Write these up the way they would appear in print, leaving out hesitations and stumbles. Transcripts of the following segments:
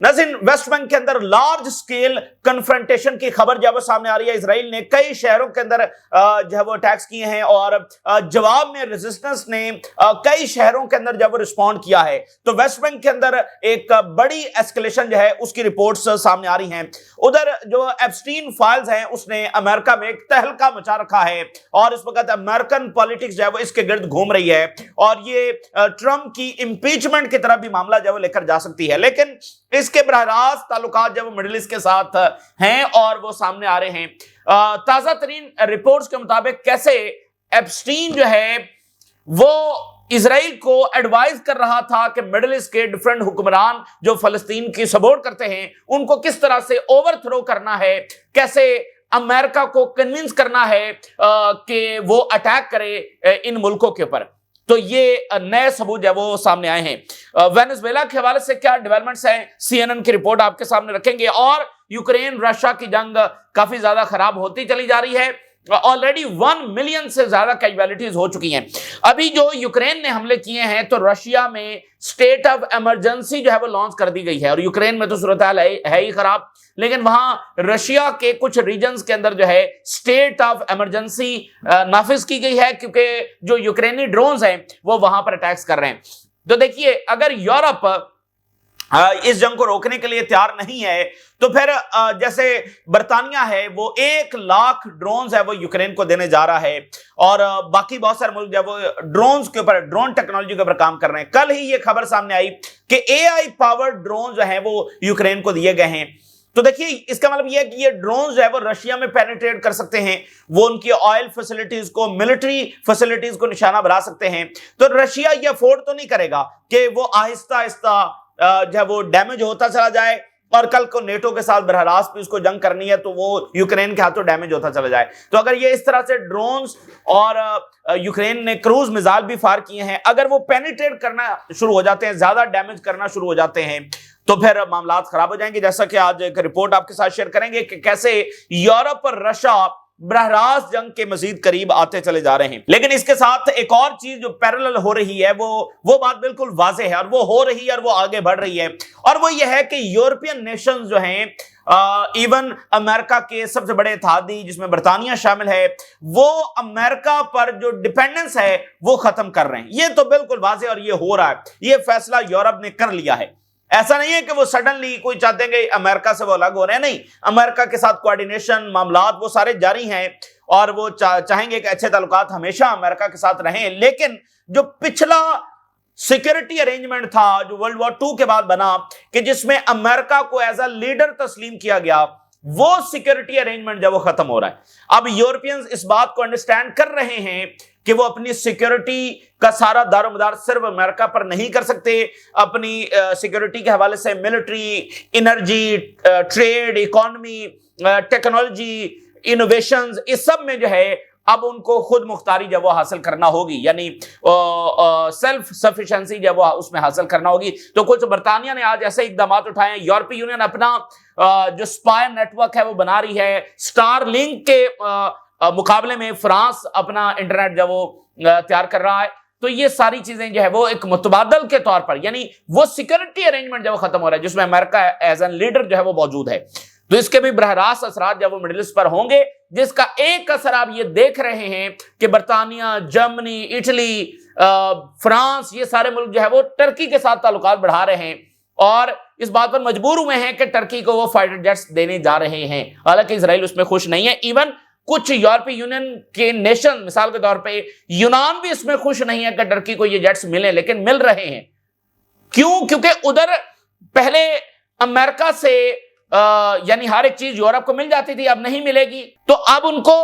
नाज़रीन, West Bank के अंदर लार्ज स्केल कन्फ्रंटेशन की खबर जो है वो सामने आ रही है। इजराइल ने कई शहरों के अंदर जो है वो अटैक्स किए हैं और जवाब में रेजिस्टेंस ने कई शहरों के अंदर जो है वो रिस्पॉन्ड किया है। तो वेस्ट बैंक के अंदर एक बड़ी एस्केलेशन जो है उसकी रिपोर्ट्स सामने आ रही हैं। उधर जो एप्स्टीन फाइल्स हैं उसने अमेरिका में एक तहलका मचा रखा है और इस वक्त अमेरिकन पॉलिटिक्स जो है वो इसके गिर्द घूम रही है और ये ट्रंप की इंपीचमेंट की तरफ भी मामला जो है वो लेकर जा सकती है। लेकिन इसके बराह रास्त ताल्लुकात जब मिडिल ईस्ट के साथ हैं और वो सामने आ रहे हैं। ताजा तरीन रिपोर्ट्स के मुताबिक कैसे एप्स्टीन जो है वो इजराइल को एडवाइस कर रहा था कि मिडिल ईस्ट के डिफरेंट हुक्मरान जो फलस्तीन की सपोर्ट करते हैं उनको किस तरह से ओवरथ्रो करना है, कैसे अमेरिका को कन्विंस करना है कि वो अटैक करे इन मुल्कों के ऊपर। तो ये नए सबूत है वो सामने आए हैं। वेनेजुएला के हवाले से क्या डेवलपमेंट्स हैं, सीएनएन की रिपोर्ट आपके सामने रखेंगे। और यूक्रेन रशिया की जंग काफी ज्यादा खराब होती चली जा रही है। ऑलरेडी 1 मिलियन से ज्यादा कैजुअलिटीज हो चुकी हैं। अभी जो यूक्रेन ने हमले किए हैं तो रशिया में स्टेट ऑफ इमरजेंसी जो है वो लॉन्च कर दी गई है और यूक्रेन में तो सूरत हाल है ही खराब, लेकिन वहां रशिया के कुछ रीजन्स के अंदर जो है स्टेट ऑफ इमरजेंसी नाफिज की गई है क्योंकि जो यूक्रेनी ड्रोन्स हैं वो वहां पर अटैक्स कर रहे हैं। तो देखिए, अगर यूरोप इस जंग को रोकने के लिए तैयार नहीं है तो फिर जैसे बर्तानिया है वो 1 लाख ड्रोन्स है वो यूक्रेन को देने जा रहा है और बाकी बहुत सारे मुल्क जो है वो ड्रोन्स के ऊपर, ड्रोन टेक्नोलॉजी के ऊपर काम कर रहे हैं। कल ही ये खबर सामने आई कि AI पावर्ड ड्रोन जो है वो यूक्रेन को दिए गए हैं। तो देखिए, इसका मतलब यह है कि ये ड्रोन जो है वो रशिया में पेनिट्रेट कर सकते हैं, वो उनकी ऑयल फैसिलिटीज को, मिलिट्री फैसिलिटीज को निशाना बना सकते हैं। तो रशिया ये अफोर्ड तो नहीं करेगा कि वो आहिस्ता आहिस्ता जो है वो डैमेज होता चला जाए और कल को नेटो के साथ बरह रास्त भी उसको जंग करनी है तो वो यूक्रेन के हाथों डैमेज होता चला जाए। तो अगर ये इस तरह से ड्रोन्स और यूक्रेन ने क्रूज मिसाइल भी फायर किए हैं, अगर वो पेनिट्रेट करना शुरू हो जाते हैं, ज्यादा डैमेज करना शुरू हो जाते हैं तो फिर मामला खराब हो जाएंगे। जैसा कि आज एक रिपोर्ट आपके साथ शेयर करेंगे कि कैसे यूरोप और रशिया बरहरास्त जंग के मजीद करीब आते चले जा रहे हैं। लेकिन इसके साथ एक और चीज जो पैरेलल हो रही है वो बात बिल्कुल वाज़ेह है और वो हो रही है और वो आगे बढ़ रही है और वो ये है कि यूरोपियन नेशंस जो हैं इवन अमेरिका के सबसे बड़े इत्तेहादी जिसमें बर्तानिया शामिल है, वो अमेरिका पर जो डिपेंडेंस है वो खत्म कर रहे हैं। ये तो बिल्कुल वाज़ेह और ये हो रहा है, ये फैसला यूरोप ने कर लिया है। ऐसा नहीं है कि वो सडनली कोई चाहते हैं कि अमेरिका से वो अलग हो रहे हैं, नहीं, अमेरिका के साथ कोऑर्डिनेशन मामलात वो सारे जारी हैं और वो चाहेंगे कि अच्छे ताल्लुकात हमेशा अमेरिका के साथ रहें। लेकिन जो पिछला सिक्योरिटी अरेंजमेंट था जो वर्ल्ड वॉर 2 के बाद बना कि जिसमें अमेरिका को एज अ लीडर तस्लीम किया गया, वो सिक्योरिटी अरेंजमेंट जब वो खत्म हो रहा है। अब यूरोपियंस इस बात को अंडरस्टैंड कर रहे हैं कि वो अपनी सिक्योरिटी का सारा दारोमदार सिर्फ अमेरिका पर नहीं कर सकते। अपनी सिक्योरिटी के हवाले से military, energy, trade, economy, technology, innovations, इस सब में जो है अब उनको खुद मुख्तारी जब वो हासिल करना होगी, यानी सेल्फ सफिशिएंसी जब वो उसमें हासिल करना होगी। तो कुछ बर्तानिया ने आज ऐसे इकदाम उठाए हैं। यूरोपीय यूनियन अपना जो स्पाई नेटवर्क है वो बना रही है। स्टारलिंक के मुकाबले में फ्रांस अपना इंटरनेट जब वो तैयार कर रहा है। तो ये सारी चीजें जो है वो एक मुतबादल के तौर पर, यानी वो सिक्योरिटी अरेंजमेंट जब वो खत्म हो रहा है जिसमें अमेरिका एज एन लीडर जो है वो मौजूद है, तो इसके भी बरहरास्त असरात जब वो मिडिल ईस्ट पर होंगे, जिसका एक असर आप ये देख रहे हैं कि बर्तानिया, जर्मनी, इटली, फ्रांस, ये सारे मुल्क जो है वो टर्की के साथ ताल्लुकात बढ़ा रहे हैं और इस बात पर मजबूर हुए हैं कि टर्की को वो फाइटर जेट्स देने जा रहे हैं। हालांकि इजराइल उसमें खुश नहीं है। इवन कुछ यूरोपीय यूनियन के नेशन, मिसाल के तौर पे यूनान भी इसमें खुश नहीं है कि टर्की को ये जेट्स मिले, लेकिन मिल रहे हैं। क्यों? क्योंकि उधर पहले अमेरिका से यानी हर एक चीज यूरोप को मिल जाती थी, अब नहीं मिलेगी, तो अब उनको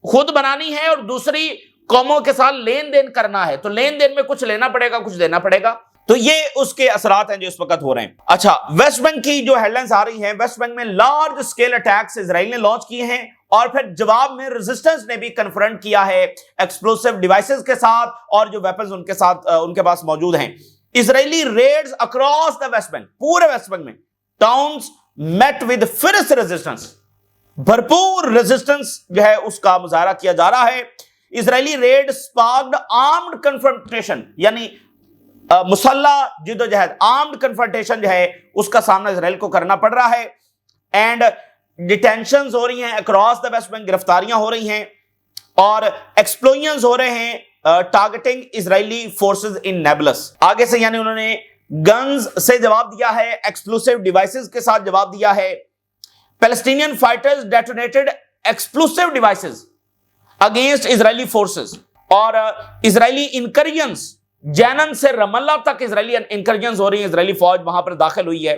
खुद बनानी है और दूसरी कौमों के साथ लेन देन करना है। तो लेन देन में कुछ लेना पड़ेगा, कुछ देना पड़ेगा। तो ये उसके असरात हैं जो इस वक्त हो रहे हैं। अच्छा, वेस्ट बैंक की जो हेडलाइंस आ रही हैं, वेस्ट बैंक में लार्ज स्केल अटैक्स इजराइल ने लॉन्च किए हैं और फिर जवाब में रेजिस्टेंस ने भी कन्फ्रंट किया है एक्सप्लोसिव डिवाइसेस के साथ और जो वेपन्स उनके साथ उनके पास मौजूद हैं। Israeli raids across the West Bank, पूरे वेस्ट बैंक में towns met with fierce resistance, भरपूर रेजिस्टेंस जो है उसका मुजाहरा किया जा रहा है। Israeli raid sparked armed confrontation, यानी مسلح جدوجہد آرمڈ کنفرنٹیشن جو ہے اس کا سامنا اسرائیل کو کرنا پڑ رہا ہے. اینڈ ڈیٹینشنز ہو رہی ہیں اکراس دا ویسٹ بینک, گرفتاریاں ہو رہی ہیں اور ایکسپلوژنز ہو رہے ہیں ٹارگیٹنگ اسرائیلی فورسز ان نیبلس. آگے سے یعنی انہوں نے گنز سے جواب دیا ہے, ایکسپلوسیو ڈیوائسز کے ساتھ جواب دیا ہے. پیلسٹینین فائٹرز ڈیٹونیٹڈ ایکسپلوسیو ڈیوائسز اگینسٹ اسرائیلی فورسز. اور اسرائیلی انکرجنس جینن سے رم اللہ تک اسرائیلی انکرجنس ہو رہی ہیں, اسرائیلی فوج وہاں پر داخل ہوئی ہے,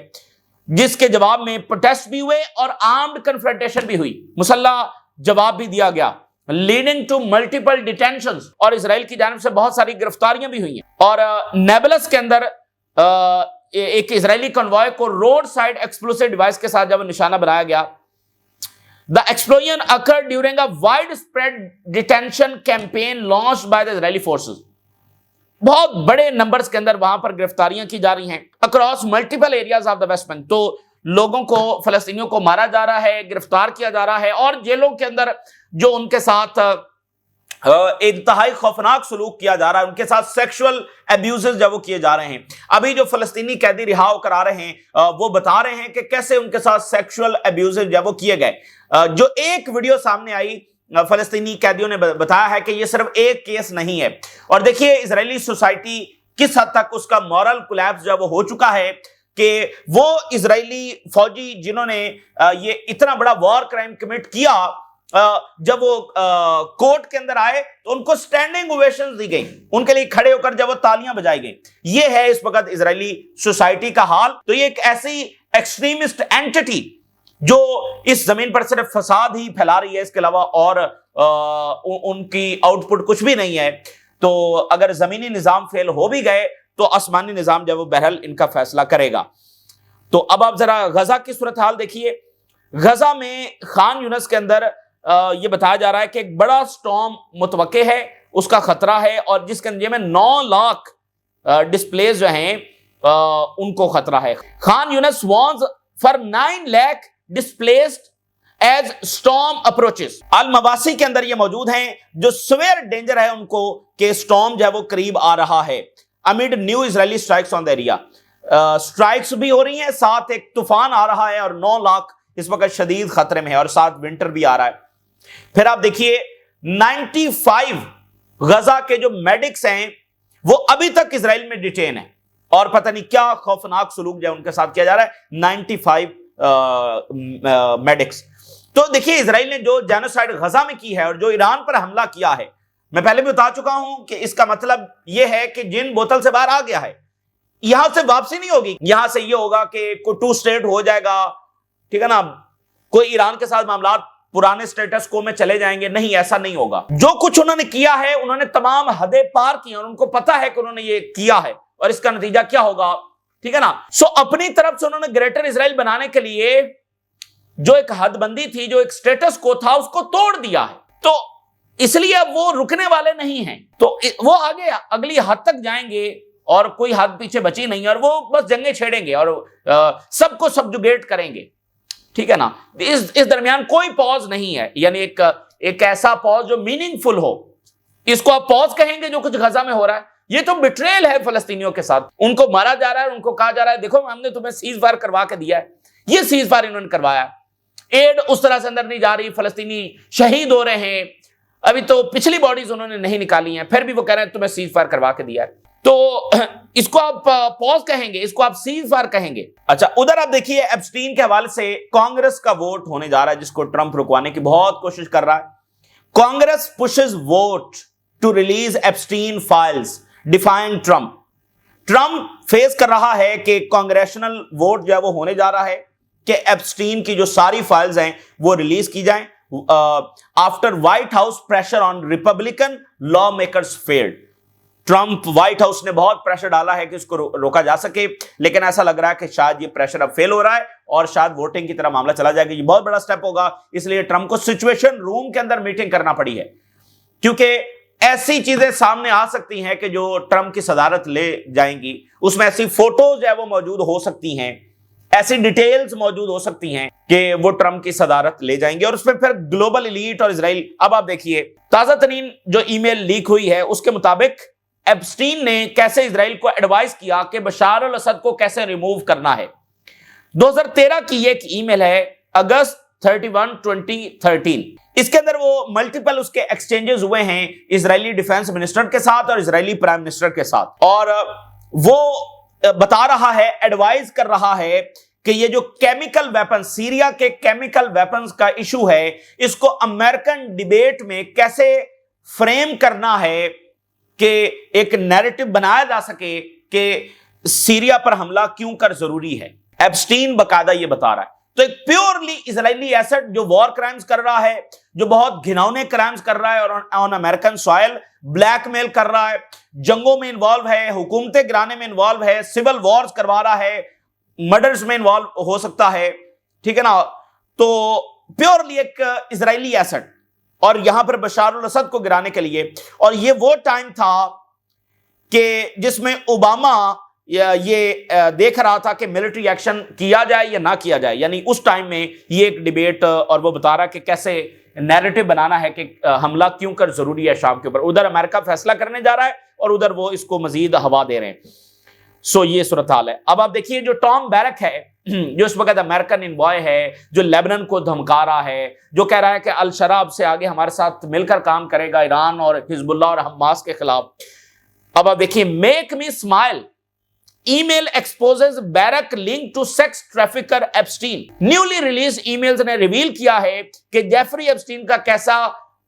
جس کے جواب میں پروٹیسٹ بھی ہوئے اور آرمڈ کنفرنٹیشن بھی ہوئی, مسلح جواب بھی دیا گیا, لیڈنگ ٹو ملٹیپل ڈیٹینشنز, اور اسرائیل کی جانب سے بہت ساری گرفتاریاں بھی ہوئی ہیں. اور نیبلس کے اندر ایک اسرائیلی کنوائے کو روڈ سائڈ ایکسپلوسیو ڈیوائس کے ساتھ جب نشانہ بنایا گیا. The explosion occurred during a widespread detention campaign launched by the Israeli forces. بہت بڑے نمبرز کے اندر وہاں پر گرفتاریاں کی جا رہی ہیں across multiple areas of the West Bank. تو لوگوں کو, فلسطینیوں کو مارا جا رہا ہے, گرفتار کیا جا رہا ہے, اور جیلوں کے اندر جو ان کے ساتھ انتہائی خوفناک سلوک کیا جا رہا ہے, ان کے ساتھ سیکشول ایبیوزز جب وہ کیے جا رہے ہیں. ابھی جو فلسطینی قیدی رہا ہو کر آ رہے ہیں وہ بتا رہے ہیں کہ کیسے ان کے ساتھ سیکشول ایبیوزز جب وہ کیے گئے. جو ایک ویڈیو سامنے آئی فلسطینی قیدیوں نے بتایا ہے کہ یہ صرف ایک کیس نہیں ہے. اور دیکھیے اسرائیلی سوسائٹی کس حد تک اس کا مورل کولیپس جو وہ ہو چکا ہے کہ وہ اسرائیلی فوجی جنہوں نے یہ اتنا بڑا وار کرائم کمٹ کیا, جب وہ کورٹ کے اندر آئے تو ان کو سٹینڈنگ اوویشنز دی گئی, ان کے لیے کھڑے ہو کر جب وہ تالیاں بجائی گئی. یہ ہے اس وقت اسرائیلی سوسائٹی کا حال. تو یہ ایک ایسی ایکسٹریمسٹ اینٹی جو اس زمین پر صرف فساد ہی پھیلا رہی ہے, اس کے علاوہ اور ان کی آؤٹ پٹ کچھ بھی نہیں ہے. تو اگر زمینی نظام فیل ہو بھی گئے تو آسمانی نظام جب وہ بہرحال ان کا فیصلہ کرے گا. تو اب آپ ذرا غزہ کی صورتحال دیکھیے. غزہ میں خان یونس کے اندر یہ بتایا جا رہا ہے کہ ایک بڑا سٹارم متوقع ہے, اس کا خطرہ ہے, اور جس کے نتیجے میں 9 لاکھ ڈسپلیز جو ہیں ان کو خطرہ ہے. Khan Younis warns for 9 lakh displaced as storm approaches. المواسی کے اندر یہ موجود ہیں جو سویئر ڈینجر ہے ان کو کہ سٹارم جو ہے وہ قریب آ رہا ہے. Amid new Israeli strikes on the area, strikes بھی ہو رہی ہیں, ساتھ ایک طوفان آ رہا ہے, اور 9 لاکھ اس وقت شدید خطرے میں ہے, اور ساتھ ونٹر بھی آ رہا ہے. پھر آپ دیکھیے 95 غزہ کے جو میڈکس ہیں وہ ابھی تک اسرائیل میں ڈیٹین ہیں, اور پتہ نہیں کیا خوفناک سلوک جو ہے ان کے ساتھ کیا جا رہا ہے. 95 میڈکس. تو دیکھیے اسرائیل نے جو جینوسائیڈ غزہ میں کی ہے اور جو ایران پر حملہ کیا ہے, میں پہلے بھی بتا چکا ہوں کہ اس کا مطلب یہ ہے کہ جن بوتل سے باہر آ گیا ہے یہاں سے واپسی نہیں ہوگی. یہاں سے یہ ہوگا کہ کوئی 2 اسٹیٹ ہو جائے گا, ٹھیک ہے نا, کوئی ایران کے ساتھ معاملات پرانے سٹیٹس کو میں چلے جائیں گے, نہیں, ایسا نہیں ہوگا. جو کچھ انہوں نے کیا ہے انہوں نے تمام حدیں پار کی, اور ان کو پتا ہے کہ انہوں نے یہ کیا ہے اور اس کا نتیجہ کیا ہوگا, ٹھیک ہے نا. سو اپنی طرف سے انہوں نے گریٹر اسرائیل بنانے کے لیے جو ایک حد بندی تھی, جو ایک سٹیٹس کو تھا, اس کو توڑ دیا ہے. تو اس لیے اب وہ رکنے والے نہیں ہیں, تو وہ آگے اگلی حد تک جائیں گے اور کوئی حد پیچھے بچی نہیں, اور وہ بس جنگیں چھیڑیں گے اور سب کو سبجوگیٹ کریں گے, ٹھیک ہے نا. اس درمیان کوئی پاز نہیں ہے, یعنی ایک ایسا پاز جو میننگ فل ہو. اس کو آپ پاز کہیں گے جو کچھ غزہ میں ہو رہا ہے, یہ تو بٹریل ہے فلسطینیوں کے ساتھ. ان کو مارا جا رہا ہے, ان کو کہا جا رہا ہے دیکھو ہم نے تمہیں سیز فائر کروا کے دیا ہے. یہ سیز فائر انہوں نے کروایا. ایڈ اس طرح سے اندر نہیں جا رہی, فلسطینی شہید ہو رہے ہیں. ابھی تو پچھلی باڈیز انہوں نے نہیں نکالی ہیں, پھر بھی وہ کہہ رہے ہیں تمہیں سیز فائر کروا کے دیا ہے. تو اس کو آپ پاز کہیں گے, اس کو آپ سیز فائر کہیں گے. اچھا, ادھر آپ دیکھیے ایپسٹین کے حوالے سے کانگریس کا ووٹ ہونے جا رہا ہے, جس کو ٹرمپ رکوانے کی بہت کوشش کر رہا ہے. Congress pushes vote to release Epstein files, defying Trump. Trump face کر رہا ہے کہ کانگریشنل ووٹ جو ہے وہ ہونے جا رہا ہے کہ ایپسٹین کی جو ساری فائلز ہیں وہ ریلیز کی جائیں. After white house pressure on Republican law makers field. Trump white house نے بہت پریشر ڈالا ہے کہ اس کو روکا جا سکے, لیکن ایسا لگ رہا ہے کہ شاید یہ پریشر اب فیل ہو رہا ہے اور شاید ووٹنگ کی طرح معاملہ چلا جائے گا. یہ بہت بڑا سٹیپ ہوگا, اس لیے ٹرمپ کو سچویشن روم کے اندر میٹنگ کرنا پڑی ہے, کیونکہ ایسی چیزیں سامنے آ سکتی ہیں کہ جو ٹرمپ کی صدارت لے جائیں گی. اس میں ایسی فوٹوز جو ہے وہ موجود ہو سکتی ہیں, ایسی ڈیٹیلز موجود ہو سکتی ہیں کہ وہ ٹرمپ کی صدارت لے جائیں گے, اور اس میں پھر گلوبل ایلیٹ اور اسرائیل. اب آپ دیکھیے تازہ ترین جو ای میل لیک ہوئی ہے اس کے مطابق एप्स्टीन ने कैसे इजराइल को एडवाइस किया कि बशार अल असद को कैसे रिमूव करना है। 2013 की एक ईमेल है, अगस्त 31, 2013। इसके अंदर वो मल्टीपल उसके एक्सचेंजेस हुए हैं इजरायली डिफेंस मिनिस्टर के साथ और इजरायली प्राइम मिनिस्टर के साथ, और वो बता रहा है, एडवाइस कर रहा है कि ये जो केमिकल वेपन, सीरिया के केमिकल वेपन्स का इशू है, इसको अमेरिकन डिबेट में कैसे फ्रेम करना है कि एक नैरेटिव बनाया जा सके कि सीरिया पर हमला क्यों कर जरूरी है। एप्स्टीन बकायदा ये बता रहा है। तो एक प्योरली इजरायली एसेट जो वॉर क्राइम्स कर रहा है, जो बहुत घिनौने क्राइम्स कर रहा है और ऑन अमेरिकन सॉइल ब्लैकमेल कर रहा है, जंगों में इन्वॉल्व है, हुकूमतें गिराने में इन्वॉल्व है, सिविल वॉर्स करवा रहा है, मर्डर्स में इन्वॉल्व हो सकता है, ठीक है ना। तो प्योरली एक इजरायली एसेट, और यहां पर बशार अल असद को गिराने के लिए। और ये वो टाइम था कि जिसमें ओबामा ये देख रहा था कि मिलिट्री एक्शन किया जाए या ना किया जाए, यानी उस टाइम में ये एक डिबेट, और वो बता रहा कि कैसे नैरेटिव बनाना है कि हमला क्यों कर जरूरी है शाम के ऊपर। उधर अमेरिका फैसला करने जा रहा है और उधर वो इसको मजीद हवा दे रहे हैं। सो ये सूरत हाल है। अब आप देखिए जो टॉम बैरक है, जो इस वक्त अमेरिकन इन्वॉय है, जो लेबनान को धमका रहा है, जो कह रहा है कि अल शराब से आगे हमारे साथ मिलकर काम करेगा ईरान और हिजबुल्लाह और हमास के खिलाफ। अब आप देखिए, make me smile, email exposes Barack link to sex trafficker Epstein. Newly release emails ने रिवील किया है कि जेफरी एप्स्टीन का कैसा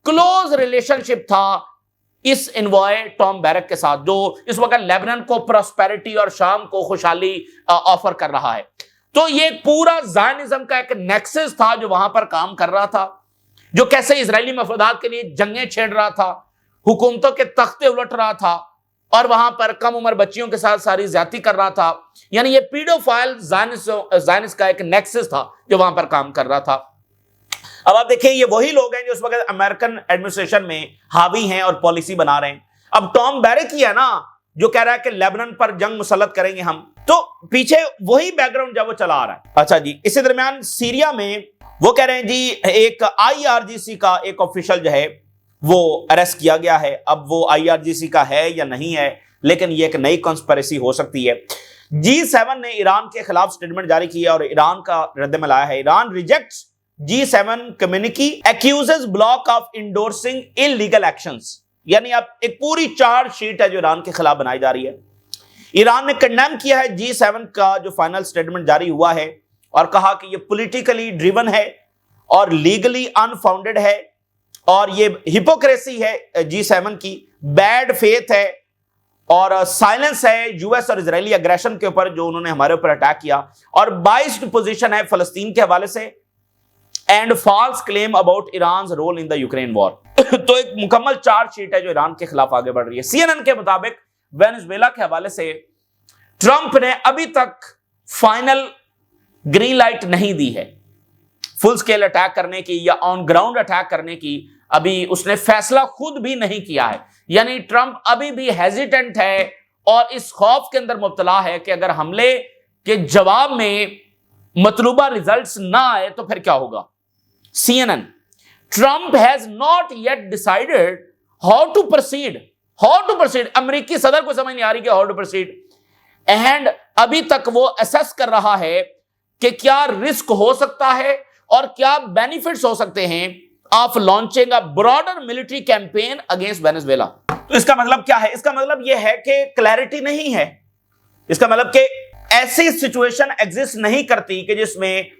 क्लोज रिलेशनशिप था इस इन्वॉय टॉम बैरक के साथ, जो इस वक्त लेबनान को प्रॉस्पेरिटी और शाम को खुशहाली ऑफर कर रहा है। तो ये पूरा ज़ायनिज़्म का एक नेक्सस था जो वहां पर काम कर रहा था, जो कैसे इजरायली मफादात के लिए जंगें छेड़ रहा था, हुकूमतों के तख्ते उलट रहा था और वहां पर कम उम्र बच्चियों के साथ सारी ज्यादती कर रहा था। यानी ये पीडोफाइल ज़ायनिस्ट का एक नेक्सस था जो वहां पर काम कर रहा था। अब आप देखिए, ये वही लोग हैं जो उस वक्त अमेरिकन एडमिनिस्ट्रेशन में हावी हैं और पॉलिसी बना रहे हैं। अब टॉम बैरक ही है ना जो कह रहा है कि लेबनान पर जंग मुसल्लत करेंगे हम, तो पीछे वही बैकग्राउंड जब वो चला आ रहा है। अच्छा जी, इसी दरमियान सीरिया में वो कह रहे हैं जी एक IRGC का एक ऑफिशियल जो है वो अरेस्ट किया गया है। अब वो IRGC का है या नहीं है, लेकिन ये एक नई कॉन्स्पिरेसी हो सकती है। G7 ने ईरान के खिलाफ स्टेटमेंट जारी किया और ईरान का रद्दमल आया है। Iran rejects G7 communique, accuses bloc of endorsing illegal actions. यानी अब एक पूरी चार्ज शीट है जो ईरान के खिलाफ बनाई जा रही है। ईरान ने कंडेम किया है G7 का जो फाइनल स्टेटमेंट जारी हुआ है और कहा कि ये पॉलिटिकली ड्रिवन है और लीगली अनफाउंडेड है और ये हिपोक्रेसी है G7 की, बैड फेथ है और साइलेंस है यूएस और इजरायली अग्रेशन के ऊपर जो उन्होंने हमारे ऊपर अटैक किया, और बाइस्ड पोजीशन है फलस्तीन के हवाले से, and false claim about Iran role in the Ukraine war. तो एक मुकम्मल चार्ज शीट है जो ईरान के खिलाफ आगे बढ़ रही है। CNN के मुताबिक वेनेजुएला के हवाले से ट्रंप ने अभी तक फाइनल ग्रीन लाइट नहीं दी है फुल स्केल अटैक करने की या ऑन ग्राउंड अटैक करने की। अभी उसने फैसला खुद भी नहीं किया है, यानी ट्रंप अभी भी हेजिटेंट है और इस खौफ के अंदर मुब्तला है कि अगर हमले के जवाब में मतलूबा रिजल्ट्स ना आए तो फिर क्या होगा। CNN, Trump has not yet decided how to proceed. अमेरिकी सदर को समझ नहीं आ रही कि how to proceed, and अभी तक वो असेस कर रहा है कि क्या रिस्क हो सकता है और क्या बेनिफिट्स हो सकते हैं of launching a broader military campaign against Venezuela. तो इसका मतलब क्या है? इसका मतलब यह है कि क्लैरिटी नहीं है। इसका मतलब कि ऐसी सिचुएशन एग्जिस्ट नहीं करती कि जिसमें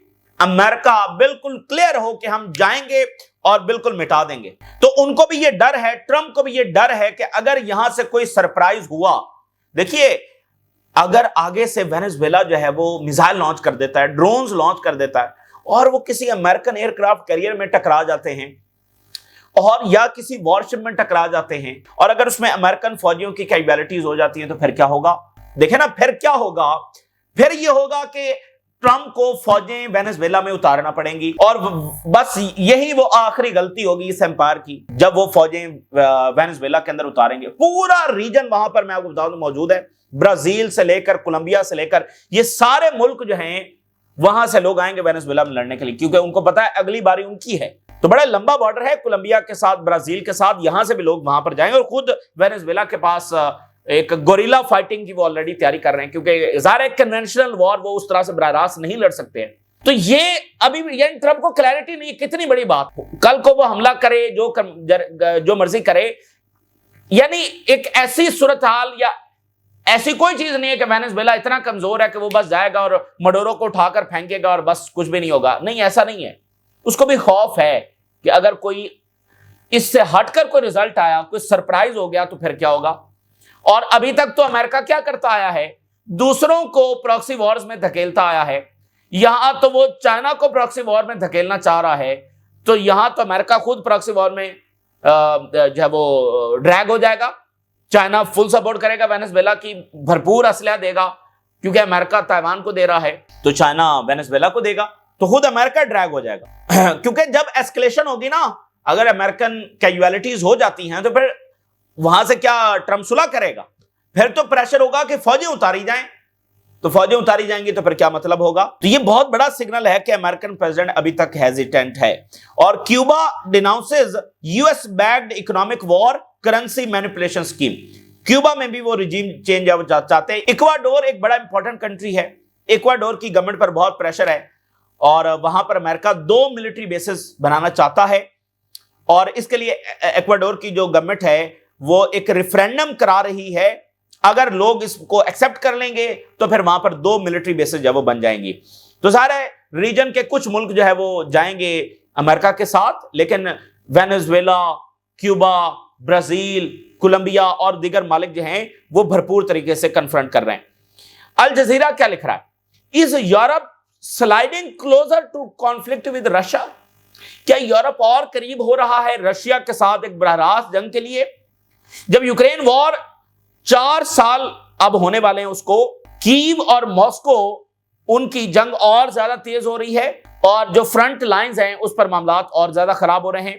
अमेरिका बिल्कुल क्लियर हो कि हम जाएंगे और बिल्कुल मिटा देंगे। तो उनको भी ये डर है, ट्रंप को भी ये डर है कि अगर यहां से कोई सरप्राइज हुआ, देखिए अगर आगे से वेनेजुएला जो है वो मिसाइल लॉन्च कर देता है, ड्रोन्स लॉन्च कर देता है और वो किसी अमेरिकन एयरक्राफ्ट कैरियर में टकरा जाते हैं और या किसी वॉरशिप में टकरा जाते हैं और अगर उसमें अमेरिकन फौजियों की कैजुअलिटीज हो जाती हैं तो फिर क्या होगा? देखे ना, फिर क्या होगा? फिर ये होगा कि ट्रंप को फौजें वेनेजुएला में उतारना पड़ेंगी और बस यही वो आखिरी गलती होगी इस एम्पायर की जब वो फौजें वेनेजुएला के अंदर उतारेंगे। पूरा रीजन वहां पर मैं आपको बता दूं मौजूद है, ब्राजील से लेकर कोलंबिया से लेकर ये सारे मुल्क जो हैं वहां से लोग आएंगे वेनेजुएला में लड़ने के लिए, क्योंकि उनको पता है अगली बारी उनकी है। تو بڑا لمبا بارڈر ہے کولمبیا کے ساتھ، برازیل کے ساتھ، یہاں سے بھی لوگ وہاں پر جائیں گے، اور خود وینزویلا کے پاس ایک گوریلا فائٹنگ کی وہ آلریڈی تیاری کر رہے ہیں، کیونکہ ظاہر ہے کنونشنل وار وہ اس طرح سے براہ راست نہیں لڑ سکتے ہیں۔ تو یہ ابھی یعنی ٹرمپ کو کلیئرٹی نہیں، کتنی بڑی بات، کل کو وہ حملہ کرے، جو مرضی کرے، یعنی ایک ایسی صورتحال یا ایسی کوئی چیز نہیں ہے کہ وینزویلا اتنا کمزور ہے کہ وہ بس جائے گا اور مڈورو کو اٹھا کر پھینکے گا اور بس کچھ بھی نہیں ہوگا، نہیں، ایسا نہیں ہے۔ اس کو بھی خوف ہے کہ اگر کوئی اس سے ہٹ کر کوئی رزلٹ آیا، کوئی سرپرائز ہو گیا تو پھر کیا ہوگا۔ اور ابھی تک تو امریکہ کیا کرتا آیا ہے، دوسروں کو پراکسی وارز میں دھکیلتا آیا ہے، یہاں تو وہ چائنا کو پراکسی وار میں دھکیلنا چاہ رہا ہے، تو یہاں تو امریکہ خود پراکسی وار میں جو ہے وہ ڈریگ ہو جائے گا۔ چائنا فل سپورٹ کرے گا وینزویلا کی، بھرپور اسلحہ دے گا، کیونکہ امریکہ تائیوان کو دے رہا ہے، تو چائنا وینزویلا کو دے گا، تو خود امریکہ ڈریگ ہو جائے گا۔ کیونکہ جب ایسکلیشن ہوگی نا، اگر امریکن کیجویلٹیز ہو جاتی ہیں تو پھر وہاں سے کیا ٹرمپ صلح کرے گا؟ پھر تو پریشر ہوگا کہ فوجیں اتاری جائیں، تو فوجیں اتاری جائیں گی تو پھر کیا مطلب ہوگا؟ تو یہ بہت بڑا سگنل ہے کہ امریکن پریزیڈنٹ ابھی تک ہیزیٹنٹ ہے۔ اور Cuba denounces U S backed economic war currency manipulation scheme, Cuba میں بھی وہ رجیم چینج چاہتے ہیں۔ ایکواڈور ایک بڑا امپورٹنٹ کنٹری ہے، ایکواڈور کی گورنمنٹ پر بہت پریشر ہے، اور وہاں پر امریکہ 2 ملٹری بیسز بنانا چاہتا ہے، اور اس کے لیے ایکواڈور کی جو گورنمنٹ ہے وہ ایک ریفرینڈم کرا رہی ہے، اگر لوگ اس کو ایکسپٹ کر لیں گے تو پھر وہاں پر 2 ملٹری بیسز جو وہ بن جائیں گی۔ تو ظاہر ہے ریجن کے کچھ ملک جو ہے وہ جائیں گے امریکہ کے ساتھ، لیکن وینزویلا، کیوبا، برازیل، کولمبیا اور دیگر مالک جو ہیں وہ بھرپور طریقے سے کنفرنٹ کر رہے ہیں۔ الجزیرہ کیا لکھ رہا ہے؟ Is Europe sliding closer to conflict with Russia? کیا یورپ اور قریب ہو رہا ہے رشیا کے ساتھ ایک براہ راست جنگ کے لیے؟ جب یوکرین وار 4 سال اب ہونے والے ہیں اس کو، کیو اور ماسکو ان کی جنگ اور زیادہ تیز ہو رہی ہے، اور جو فرنٹ لائنز ہیں اس پر معاملات اور زیادہ خراب ہو رہے ہیں،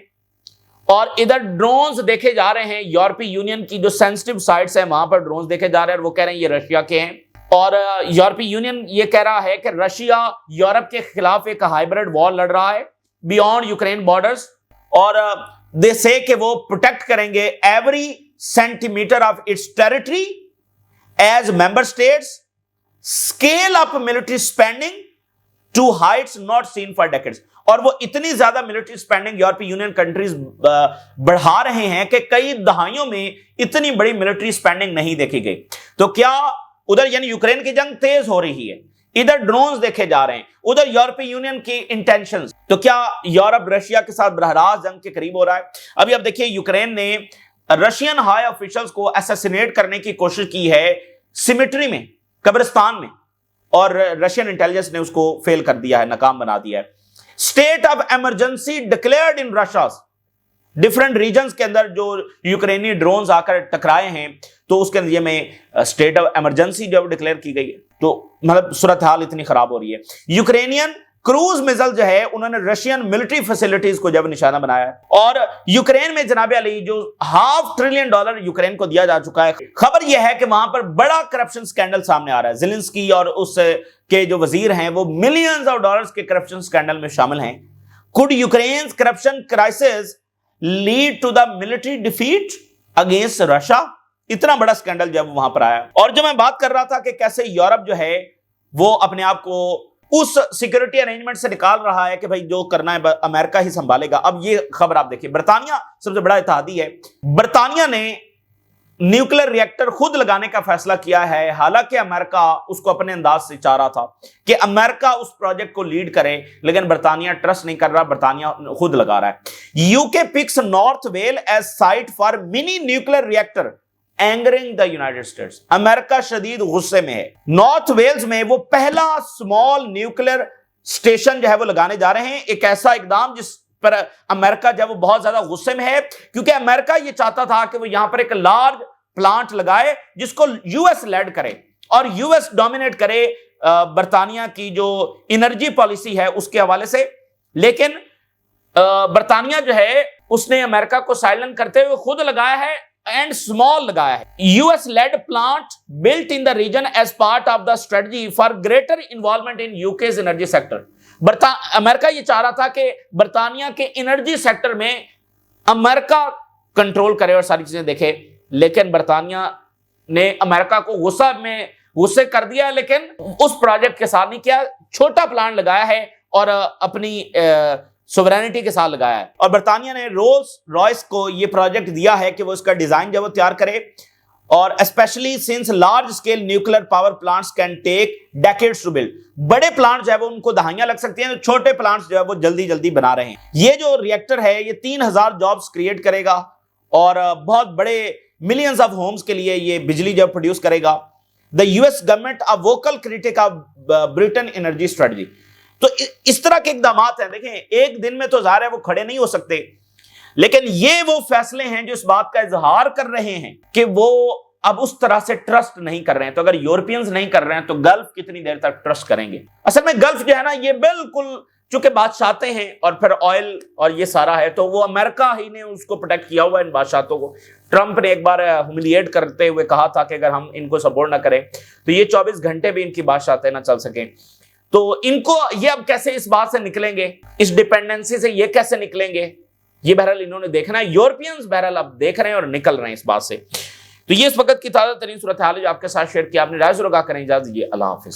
اور ادھر ڈرونز دیکھے جا رہے ہیں، یورپی یونین کی جو سینسٹیو سائٹس ہیں وہاں پر ڈرونز دیکھے جا رہے ہیں، اور وہ کہہ رہے ہیں یہ رشیا کے ہیں، اور یورپی یونین یہ کہہ رہا ہے کہ رشیا یورپ کے خلاف ایک ہائبرڈ وار لڑ رہا ہے بیونڈ یوکرین بارڈرز، اور دے سے کہ وہ پروٹیکٹ کریں گے every centimetre of its territory as member states scale up military spending to heights not seen for decades. اور وہ اتنی زیادہ ملٹری اسپینڈنگ یورپی یونین کنٹریز بڑھا رہے ہیں کہ کئی دہائیوں میں اتنی بڑی ملٹری اسپینڈنگ نہیں دیکھی گئی۔ تو کیا ادھر یعنی یوکرین کی جنگ تیز ہو رہی ہے، ادھر ڈرونز دیکھے جا رہے ہیں، ادھر یورپی یونین کی انٹینشنز، تو کیا یورپ رشیا کے ساتھ براہ راست جنگ کے قریب ہو رہا ہے؟ ابھی اب دیکھیے یوکرین نے رشین ہائی آفیشلز کو اسیسینیٹ کرنے کی کوشش کی ہے سیمیٹری میں، قبرستان میں، اور رشین انٹیلیجنس نے اس کو فیل کر دیا ہے، ناکام بنا دیا ہے۔ State of emergency declared in Russia, different regions کے اندر جو یوکرینی ڈرونز آ کر ٹکرائے ہیں تو اس کے نتیجے میں اسٹیٹ آف ایمرجنسی جو ڈکلیئر کی گئی ہے، تو مطلب صورتحال اتنی خراب ہو رہی ہے۔ یوکرینین کروز میزل جو ہے انہوں نے رشین ملٹری فیسلٹیز کو جب نشانہ بنایا ہے، اور یوکرین میں جناب علی جو $500 بلین یوکرین کو دیا جا چکا ہے۔ خبر یہ ہے کہ وہاں پر بڑا کرپشن سکینڈل سامنے آ رہا ہے، زیلنسکی اور اس کے جو وزیر ہیں وہ ملینز آف ڈالرز کے کرپشن سکینڈل میں شامل ہیں۔ could Ukraine's corruption crisis lead to the military defeat against Russia؟ اتنا بڑا سکینڈل جب وہاں پر آیا، اور جو میں بات کر رہا تھا کہ کیسے یورپ جو ہے وہ اپنے آپ کو اس سیکورٹی ارینجمنٹ سے نکال رہا ہے کہ بھائی جو کرنا ہے امریکہ ہی سنبھالے گا۔ اب یہ خبر آپ دیکھیں، برطانیہ سب سے بڑا اتحادی ہے، برطانیہ نے نیوکلیر ری ایکٹر خود لگانے کا فیصلہ کیا ہے، حالانکہ امریکہ اس کو اپنے انداز سے چاہ رہا تھا کہ امریکہ اس پروجیکٹ کو لیڈ کرے، لیکن برطانیہ ٹرسٹ نہیں کر رہا، برطانیہ خود لگا رہا ہے۔ U K picks North Wales as site for mini nuclear reactor angering the United States. امریکہ شدید غصے میں ہے، نارتھ ویلز میں وہ پہلا اسمال نیوکلیر اسٹیشن جو ہے وہ لگانے جا رہے ہیں، ایک ایسا اقدام جس پر امریکہ جو ہے وہ بہت زیادہ غصے میں ہے، کیونکہ امریکہ یہ چاہتا تھا کہ وہ یہاں پر ایک لارج پلانٹ لگائے جس کو یو ایس لیڈ کرے اور یو ایس ڈومینیٹ کرے برطانیہ کی جو انرجی پالیسی ہے اس کے حوالے سے، لیکن برطانیہ جو ہے اس نے امریکہ کو سائلنٹ کرتے ہوئے خود لگایا ہے एंड स्मॉल लगाया है। US led plant built in the region as part of the strategy for greater involvement in UK's energy sector. America ये चाह रहा था कि बर्तानिया के एनर्जी सेक्टर में अमेरिका कंट्रोल करे और सारी चीजें देखे, लेकिन बर्तानिया ने अमेरिका को गुस्से कर दिया, लेकिन उस प्रोजेक्ट के साथ नहीं किया, छोटा प्लांट लगाया है और अपनी सोवरेनिटी के साथ लगाया है। और बर्तानिया ने रोल्स रॉयस को ये प्रोजेक्ट दिया है कि वो इसका डिजाइन जो वो तैयार करे, और specially since large scale nuclear power plants can take decades to build. बड़े प्लांट जो है वो उनको दहाइयां लग सकती हैं, छोटे प्लांट्स जो है वो जल्दी जल्दी बना रहे हैं। ये जो रिएक्टर है ये 3000 जॉब्स क्रिएट करेगा और बहुत बड़े मिलियंस ऑफ होम्स के लिए ये बिजली जो प्रोड्यूस करेगा। The US government a vocal critic of Britain energy strategy. तो इस तरह के इकदाम हैं। देखें, एक दिन में तो ज़ाहिर है वो खड़े नहीं हो सकते, लेकिन ये वो फैसले हैं जो इस बात का इजहार कर रहे हैं कि वो अब उस तरह से ट्रस्ट नहीं कर रहे हैं। तो अगर यूरोपियंस नहीं कर रहे हैं तो गल्फ कितनी देर तक ट्रस्ट करेंगे? असल में गल्फ जो है ना, ये बिल्कुल चूंकि बादशाहते हैं और फिर ऑयल और ये सारा है, तो वो अमेरिका ही ने उसको प्रोटेक्ट किया हुआ है इन बादशाहतों को। ट्रंप ने एक बार ह्यूमिलिएट करते हुए कहा था कि अगर हम इनको सपोर्ट ना करें तो ये 24 घंटे भी इनकी बादशाहते ना चल सकें। तो इनको ये अब कैसे इस बात से निकलेंगे, इस डिपेंडेंसी से ये कैसे निकलेंगे, ये बहरहाल इन्होंने देखना है। यूरोपियंस बहरहाल अब देख रहे हैं और निकल रहे हैं इस बात से। तो ये इस वक्त की ताजा तरीन सूरत हाल है जो आपके साथ शेयर किया। आपने राय जरूर करें। इजाजत दीजिए, अल्लाह हाफिज।